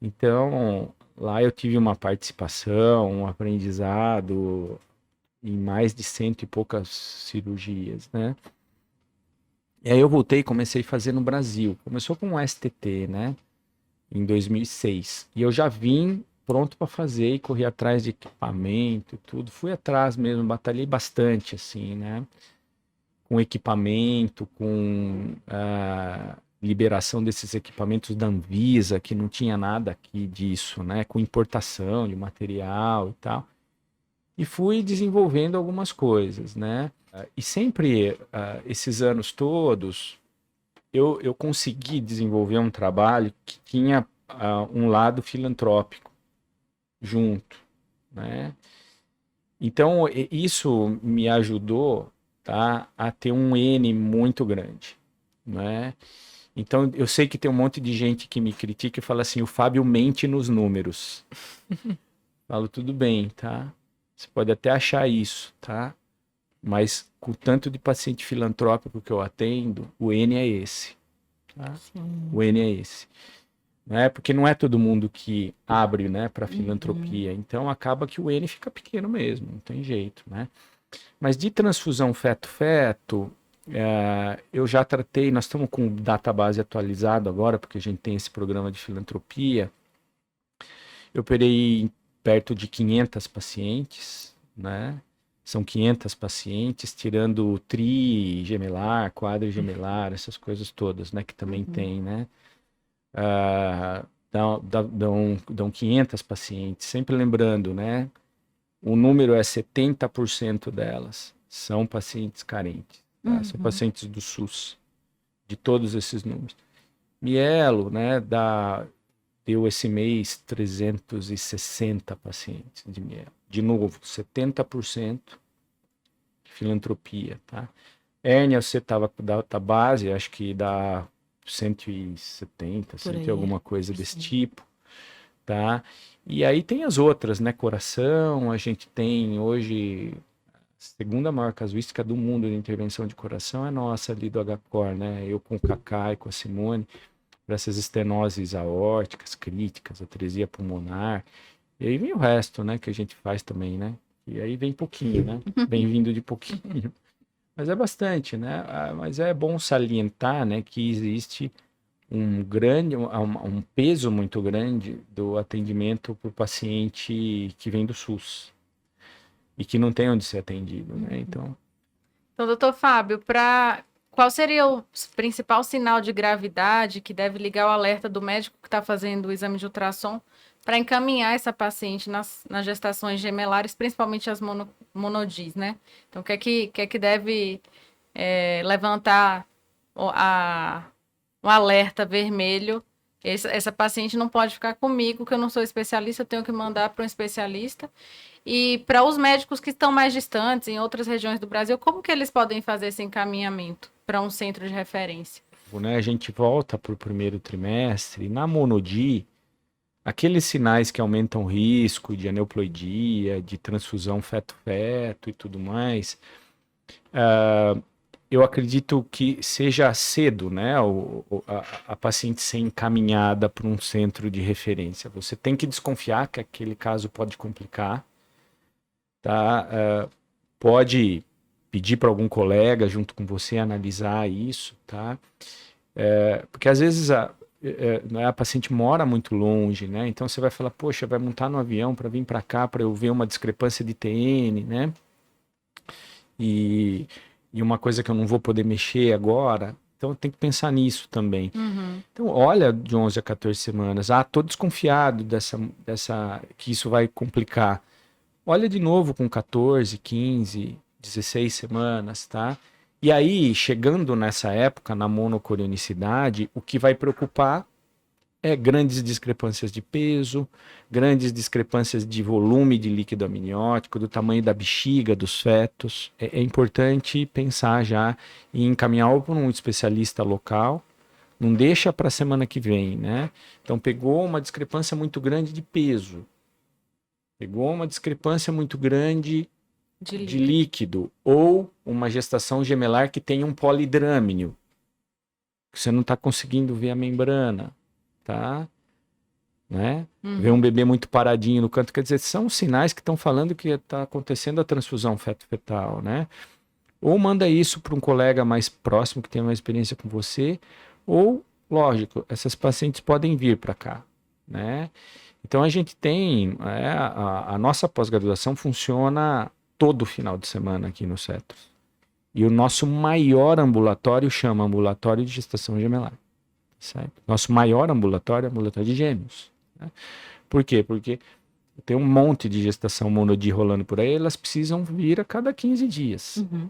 então lá eu tive uma participação, um aprendizado em mais de 100 e poucas cirurgias, né. E aí eu voltei e comecei a fazer no Brasil. Começou com o STT, né? Em 2006. E eu já vim pronto para fazer e corri atrás de equipamento e tudo. Fui atrás mesmo, batalhei bastante, assim, né? Com equipamento, com liberação desses equipamentos da Anvisa, que não tinha nada aqui disso, né? Com importação de material e tal. E fui desenvolvendo algumas coisas, né? E sempre, esses anos todos, eu consegui desenvolver um trabalho que tinha um lado filantrópico junto, né? Então, isso me ajudou, tá, a ter um N muito grande, né? Então, eu sei que tem um monte de gente que me critica e fala assim, o Fábio mente nos números. Falo, tudo bem, tá? Você pode até achar isso, tá? Mas com o tanto de paciente filantrópico que eu atendo, o N é esse. Tá? O N é esse. Né? Porque não é todo mundo que abre, né, para filantropia. Então acaba que o N fica pequeno mesmo, não tem jeito. Né? Mas de transfusão feto-feto, eu já tratei, nós estamos com o database atualizado agora, porque a gente tem esse programa de filantropia. Eu operei perto de 500 pacientes, né? São 500 pacientes, tirando trigemelar, quadrigemelar, essas coisas todas, né? Que também tem, né? Dão 500 pacientes. Sempre lembrando, né? O número é 70% delas são pacientes carentes. Tá? São pacientes do SUS, de todos esses números. Mielo, né? Deu esse mês 360 pacientes de mielo. De novo, 70% de filantropia, tá? Hérnia, você estava com data base, acho que dá 170, 100 alguma coisa desse tipo, tá? E aí tem as outras, né? Coração, a gente tem hoje segunda maior casuística do mundo de intervenção de coração é nossa ali do HCOR, né? Eu com o Cacá e com a Simone, para essas estenoses aórticas, críticas, atresia pulmonar. E aí vem o resto, né? Que a gente faz também, né? E aí vem pouquinho, né? Vem vindo de pouquinho. Mas é bastante, né? Mas é bom salientar, né, que existe um peso muito grande do atendimento para o paciente que vem do SUS e que não tem onde ser atendido, né? Então, doutor Fábio, qual seria o principal sinal de gravidade que deve ligar o alerta do médico que está fazendo o exame de ultrassom para encaminhar essa paciente nas gestações gemelares, principalmente as monodis, né? Então, o que é que deve levantar um alerta vermelho? Essa paciente não pode ficar comigo, que eu não sou especialista, eu tenho que mandar para um especialista. E para os médicos que estão mais distantes, em outras regiões do Brasil, como que eles podem fazer esse encaminhamento para um centro de referência? né, a gente volta para o primeiro trimestre, na monodi, aqueles sinais que aumentam o risco de aneuploidia, de transfusão feto-feto e tudo mais, eu acredito que seja cedo, né, a paciente ser encaminhada para um centro de referência. Você tem que desconfiar que aquele caso pode complicar, tá? Pode pedir para algum colega junto com você analisar isso, tá? Porque às vezes a paciente mora muito longe, né? Então você vai falar, poxa, vai montar no avião para vir para cá para eu ver uma discrepância de TN, né? E uma coisa que eu não vou poder mexer agora, então tem que pensar nisso também. Uhum. Então olha de 11 a 14 semanas, tô desconfiado que isso vai complicar. Olha de novo com 14, 15, 16 semanas, tá? E aí, chegando nessa época, na monocorionicidade, o que vai preocupar é grandes discrepâncias de peso, grandes discrepâncias de volume de líquido amniótico, do tamanho da bexiga dos fetos. É importante pensar já em encaminhar para um especialista local, não deixa para a semana que vem, né? Então, pegou uma discrepância muito grande de peso, pegou uma discrepância muito grande de líquido, ou uma gestação gemelar que tem um polidrâmino, que você não está conseguindo ver a membrana, tá? Né? Ver um bebê muito paradinho no canto, quer dizer, são sinais que estão falando que está acontecendo a transfusão feto-fetal, né? Ou manda isso para um colega mais próximo que tenha mais experiência com você, ou, lógico, essas pacientes podem vir para cá, né? Então a gente tem, a nossa pós-graduação funciona todo final de semana aqui no Cetros. E o nosso maior ambulatório chama ambulatório de gestação gemelar. Certo? Nosso maior ambulatório é ambulatório de gêmeos. Né? Por quê? Porque tem um monte de gestação monodi rolando por aí, elas precisam vir a cada 15 dias. Uhum.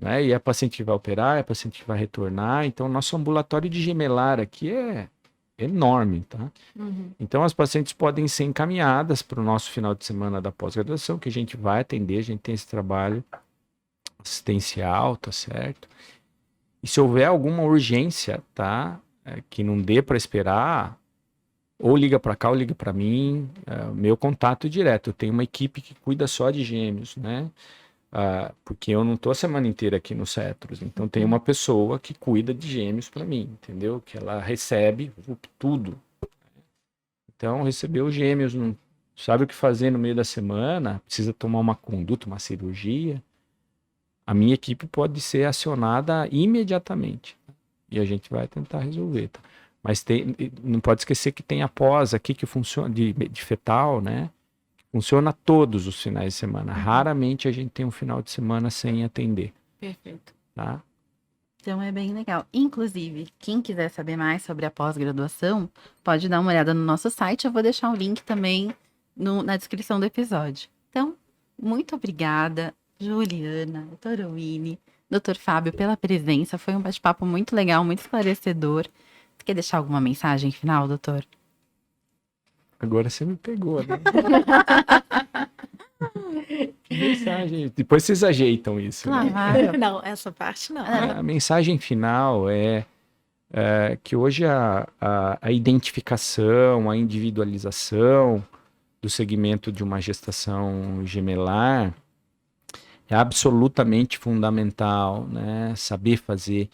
Né? E a paciente que vai operar, a paciente que vai retornar. Então, nosso ambulatório de gemelar aqui é enorme, tá? Uhum. Então, as pacientes podem ser encaminhadas para o nosso final de semana da pós-graduação, que a gente vai atender, a gente tem esse trabalho assistencial, tá certo? E se houver alguma urgência, tá? Que não dê para esperar, ou liga para cá ou liga para mim, meu contato direto. Eu tenho uma equipe que cuida só de gêmeos, né? Porque eu não tô a semana inteira aqui no Cetros, então tem uma pessoa que cuida de gêmeos para mim, entendeu? Que ela recebe tudo. Então, recebeu gêmeos, não sabe o que fazer no meio da semana, precisa tomar uma conduta, uma cirurgia, a minha equipe pode ser acionada imediatamente. E a gente vai tentar resolver, tá? Mas não pode esquecer que tem a pós aqui que funciona, de fetal, né? Funciona todos os finais de semana. Raramente a gente tem um final de semana sem atender. Perfeito. Tá? Então é bem legal. Inclusive, quem quiser saber mais sobre a pós-graduação, pode dar uma olhada no nosso site. Eu vou deixar o link também na descrição do episódio. Então, muito obrigada, Juliana, doutora Winnie, doutor Fábio, pela presença. Foi um bate-papo muito legal, muito esclarecedor. Você quer deixar alguma mensagem final, doutor? Agora você me pegou, né? Que mensagem. Depois vocês ajeitam isso. Né? Claro. Não, essa parte não. A mensagem final é que hoje a identificação, a individualização do segmento de uma gestação gemelar, É absolutamente fundamental, né, saber fazer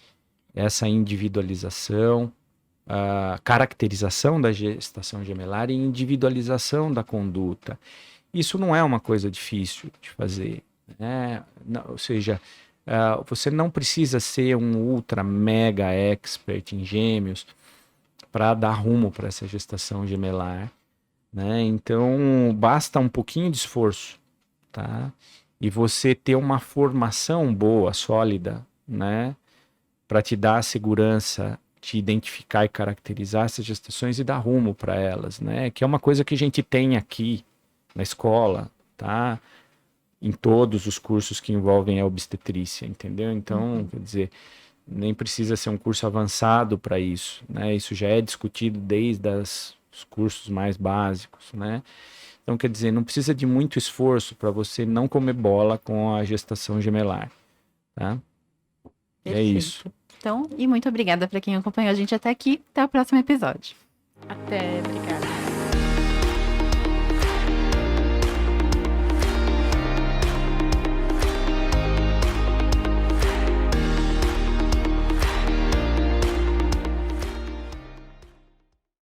essa individualização, a caracterização da gestação gemelar e individualização da conduta. Isso não é uma coisa difícil de fazer, né? Ou seja, você não precisa ser um ultra mega expert em gêmeos para dar rumo para essa gestação gemelar, né? Então, basta um pouquinho de esforço, tá? E você ter uma formação boa, sólida, né? Para te dar a segurança de identificar e caracterizar essas gestações e dar rumo para elas, né? Que é uma coisa que a gente tem aqui na escola, tá? Em todos os cursos que envolvem a obstetrícia, entendeu? Então, quer dizer, nem precisa ser um curso avançado para isso, né? Isso já é discutido desde os cursos mais básicos, né? Então, quer dizer, não precisa de muito esforço para você não comer bola com a gestação gemelar, tá? É Perfeito. isso. Então, e muito obrigada para quem acompanhou a gente até aqui. Até o próximo episódio. Até, obrigada.